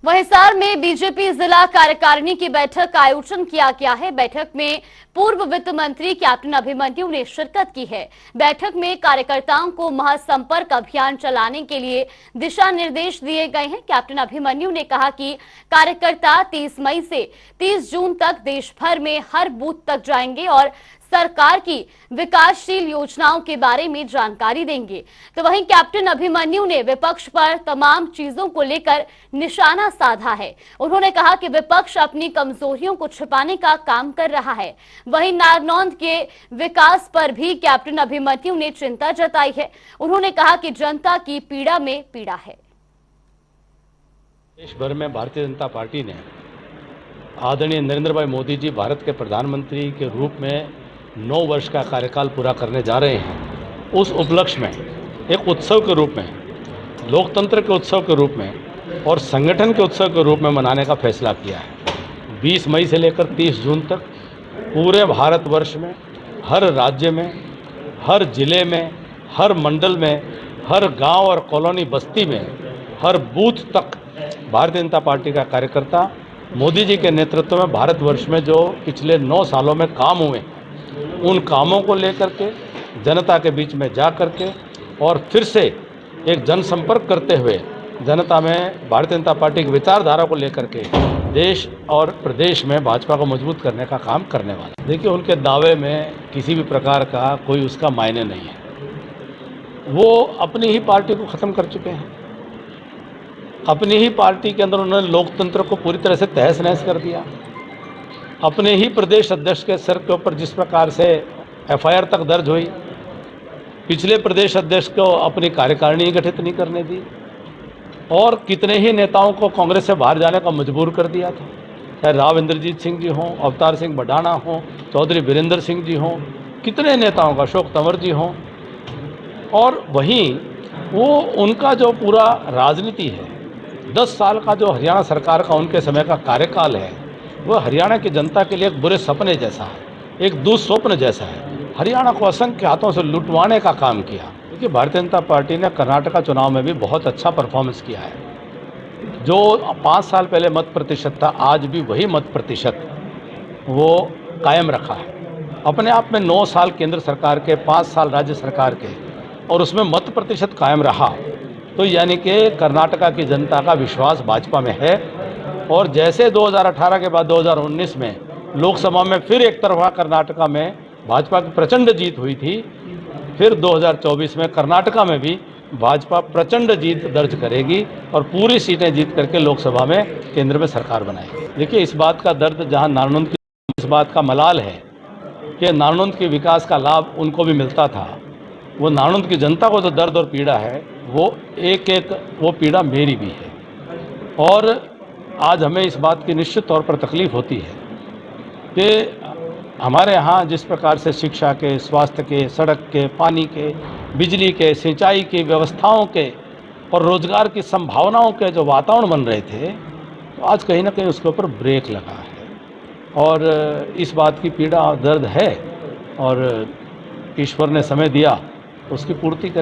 वह हिसार में बीजेपी जिला कार्यकारिणी की बैठक का आयोजन किया गया है। बैठक में पूर्व वित्त मंत्री कैप्टन अभिमन्यु ने शिरकत की है। बैठक में कार्यकर्ताओं को महासंपर्क अभियान चलाने के लिए दिशा निर्देश दिए गए हैं। कैप्टन अभिमन्यु ने कहा कि कार्यकर्ता 30 मई से 30 जून तक देश भर में हर बूथ तक जाएंगे और सरकार की विकासशील योजनाओं के बारे में जानकारी देंगे। तो वहीं कैप्टन अभिमन्यु ने विपक्ष पर तमाम चीजों को लेकर निशाना साधा है। उन्होंने कहा कि विपक्ष अपनी कमजोरियों को छिपाने का काम कर रहा है। वहीं नारनौंद के विकास पर भी कैप्टन अभिमन्यु ने चिंता जताई है। उन्होंने कहा कि जनता की पीड़ा में पीड़ा है। देश भर में भारतीय जनता पार्टी ने आदरणीय नरेंद्र भाई मोदी जी भारत के प्रधानमंत्री के रूप में 9 वर्ष का कार्यकाल पूरा करने जा रहे हैं। उस उपलक्ष्य में एक उत्सव के रूप में, लोकतंत्र के उत्सव के रूप में और संगठन के उत्सव के रूप में मनाने का फैसला किया है। 20 मई से लेकर 30 जून तक पूरे भारतवर्ष में, हर राज्य में, हर जिले में, हर मंडल में, हर गांव और कॉलोनी बस्ती में, हर बूथ तक भारतीय जनता पार्टी का कार्यकर्ता मोदी जी के नेतृत्व में भारतवर्ष में जो पिछले 9 सालों में काम हुए, उन कामों को लेकर के जनता के बीच में जा कर के और फिर से एक जनसंपर्क करते हुए जनता में भारतीय जनता पार्टी की विचारधारा को लेकर के देश और प्रदेश में भाजपा को मजबूत करने का काम करने वाला। देखिए, उनके दावे में किसी भी प्रकार का कोई उसका मायने नहीं है। वो अपनी ही पार्टी को ख़त्म कर चुके हैं। अपनी ही पार्टी के अंदर उन्होंने लोकतंत्र को पूरी तरह से तहस नहस कर दिया। अपने ही प्रदेश अध्यक्ष के सर के ऊपर जिस प्रकार से एफआईआर तक दर्ज हुई, पिछले प्रदेश अध्यक्ष को अपनी कार्यकारिणी गठित नहीं करने दी और कितने ही नेताओं को कांग्रेस से बाहर जाने का मजबूर कर दिया था। चाहे राव इंद्रजीत सिंह जी हों, अवतार सिंह बढ़ाना हों, चौधरी वीरेंद्र सिंह जी हों, कितने नेताओं का, अशोक तंवर जी हों। और वहीं वो उनका जो पूरा राजनीति है, 10 साल का जो हरियाणा सरकार का उनके समय का कार्यकाल है, वह हरियाणा की जनता के लिए एक बुरे सपने जैसा है, एक दुस्वप्न जैसा है। हरियाणा को असंख्य हाथों से लुटवाने का काम किया। क्योंकि भारतीय जनता पार्टी ने कर्नाटक चुनाव में भी बहुत अच्छा परफॉर्मेंस किया है। जो 5 साल पहले मत प्रतिशत था, आज भी वही मत प्रतिशत वो कायम रखा है। अपने आप में 9 साल केंद्र सरकार के, 5 साल राज्य सरकार के, और उसमें मत प्रतिशत कायम रहा, तो यानी कि कर्नाटका की जनता का विश्वास भाजपा में है। और जैसे 2018 के बाद 2019 में लोकसभा में फिर एक तरफा कर्नाटका में भाजपा की प्रचंड जीत हुई थी, फिर 2024 में कर्नाटका में भी भाजपा प्रचंड जीत दर्ज करेगी और पूरी सीटें जीत करके लोकसभा में केंद्र में सरकार बनाएगी। देखिए, इस बात का दर्द जहां नारनौंद की, इस बात का मलाल है कि नारनौंद के विकास का लाभ उनको भी मिलता था। वो नारनौंद की जनता को जो दर्द और पीड़ा है, वो एक वो पीड़ा मेरी भी है। और आज हमें इस बात की निश्चित तौर पर तकलीफ होती है कि हमारे यहाँ जिस प्रकार से शिक्षा के, स्वास्थ्य के, सड़क के, पानी के, बिजली के, सिंचाई की व्यवस्थाओं के और रोजगार की संभावनाओं के जो वातावरण बन रहे थे, तो आज कहीं ना कहीं उसके ऊपर ब्रेक लगा है। और इस बात की पीड़ा और दर्द है और ईश्वर ने समय दिया, उसकी पूर्ति करें।